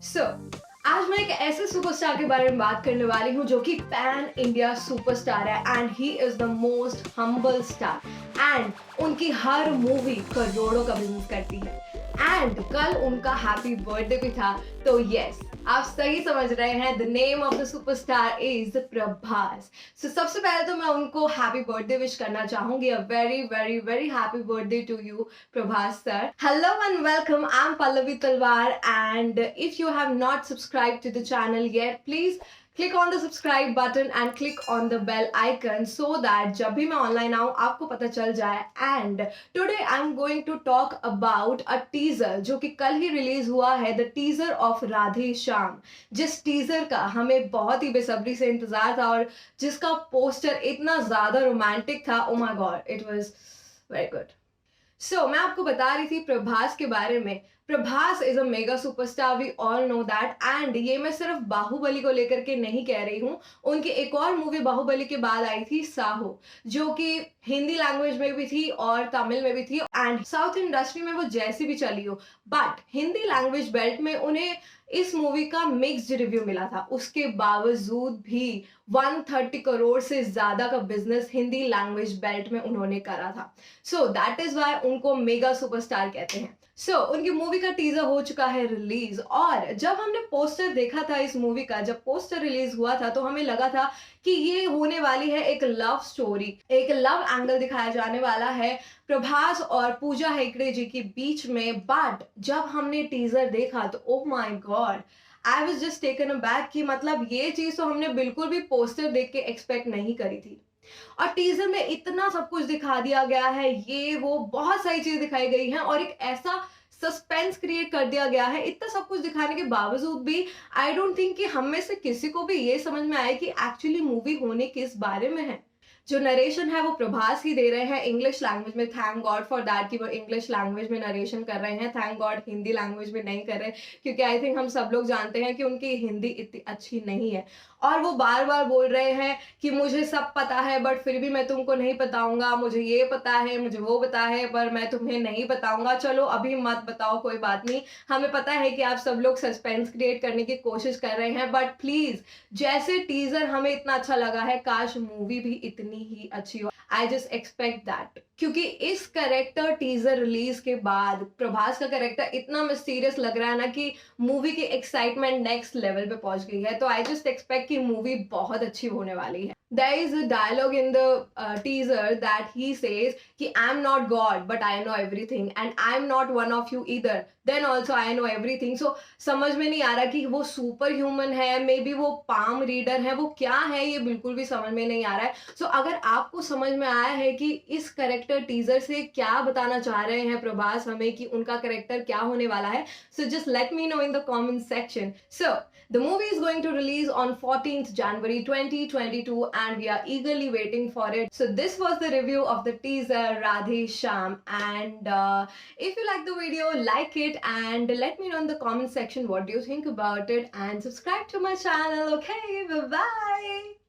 सो आज मैं एक ऐसे सुपरस्टार के बारे में बात करने वाली हूँ जो कि पैन इंडिया सुपरस्टार है and he is the most humble star and उनकी हर मूवी करोड़ों का बिजनेस करती है एंड कल उनका हैप्पी बर्थडे भी था। तो यस, आप सही समझ रहे हैं, the name of the superstar is Prabhas. So सबसे पहले तो मैं उनको हैप्पी बर्थडे विश करना चाहूंगी। A very very very happy birthday to you Prabhas sir. Hello and welcome. I'm Pallavi Talwar, and if you have not subscribed to the channel yet, please click on the subscribe button and click on the bell icon so that जब भी मैं online आऊँ आपको पता चल जाए। And today I am going to talk about a teaser जो कि कल ही रिलीज हुआ है, the teaser of Radhe Shyam, जिस टीजर का हमें बहुत ही बेसब्री से इंतजार था और जिसका पोस्टर इतना ज्यादा रोमांटिक था। Oh my God, it was very good. मैं आपको बता रही थी प्रभास के बारे में। Prabhas is a mega superstar, we all know that. And ये मैं सिर्फ बाहुबली को लेकर के नहीं कह रही हूँ, उनकी एक और मूवी बाहुबली के बाद आई थी साहो, जो कि हिंदी लैंग्वेज में भी थी और तमिल में भी थी एंड साउथ इंडस्ट्री में वो जैसी भी चली हो, बट हिंदी लैंग्वेज बेल्ट में उन्हें इस मूवी का मिक्स्ड रिव्यू मिला था। उसके बावजूद भी 130 करोड़ से ज्यादा का बिजनेस हिंदी लैंग्वेज बेल्ट में उन्होंने करा था। सो दैट इज वाई उनको मेगा सुपरस्टार कहते हैं। उनकी मूवी का टीजर हो चुका है रिलीज, और जब हमने पोस्टर देखा था इस मूवी का, जब पोस्टर रिलीज हुआ था तो हमें लगा था कि ये होने वाली है एक लव स्टोरी, एक लव एंगल दिखाया जाने वाला है प्रभास और पूजा हेगड़े जी के बीच में। बट जब हमने टीजर देखा तो ओ my God, I was just taken aback कि मतलब ये चीज तो हमने बिल्कुल भी पोस्टर देख के एक्सपेक्ट नहीं करी थी। और टीजर में इतना सब कुछ दिखा दिया गया है, ये वो बहुत सारी चीजें दिखाई गई हैं और एक ऐसा सस्पेंस क्रिएट कर दिया गया है। इतना सब कुछ दिखाने के बावजूद भी आई डोंट थिंक कि हम में से किसी को भी ये समझ में आए कि एक्चुअली मूवी होने किस बारे में है। जो नरेशन है वो प्रभास ही दे रहे हैं इंग्लिश लैंग्वेज में। थैंक गॉड फॉर दैट कि वो इंग्लिश लैंग्वेज में नरेशन कर रहे हैं। थैंक गॉड हिंदी लैंग्वेज में नहीं कर रहे, क्योंकि आई थिंक हम सब लोग जानते हैं कि उनकी हिंदी इतनी अच्छी नहीं है। और वो बार बार बोल रहे हैं कि मुझे सब पता है बट फिर भी मैं तुमको नहीं बताऊंगा, मुझे ये पता है, मुझे वो पता है, पर मैं तुम्हें नहीं बताऊंगा। चलो अभी मत बताओ, कोई बात नहीं, हमें पता है कि आप सब लोग सस्पेंस क्रिएट करने की कोशिश कर रहे हैं, बट प्लीज, जैसे टीजर हमें इतना अच्छा लगा है, काश मूवी भी इतनी ही अच्छी हो। आई जस्ट एक्सपेक्ट दैट, क्योंकि इस करेक्टर टीजर रिलीज के बाद प्रभास का करेक्टर इतना मिस्टीरियस लग रहा है ना कि मूवी की एक्साइटमेंट नेक्स्ट लेवल पे पहुंच गई है। तो आई जस्ट एक्सपेक्ट कि मूवी बहुत अच्छी होने वाली है। There is a dialogue in the teaser that he says कि I'm not God but I know everything and I'm not one of you either, then also I know everything। So समझ में नहीं आ रहा कि वो सुपर ह्यूमन है, may be वो palm reader है, वो क्या है, ये बिल्कुल भी समझ में नहीं आ रहा है। अगर आपको समझ में आया है कि इस करेक्टर टीजर से क्या बताना चाह रहे हैं प्रभास हमें, कि उनका करेक्टर क्या होने वाला है, so just let me know in the comment section। The movie is going to release on 14th January 2022 and we are eagerly waiting for it। So this was the review of the teaser Radhe Shyam, and if you like the video, like it and let me know in the comment section what do you think about it, and subscribe to my channel. Okay, bye bye.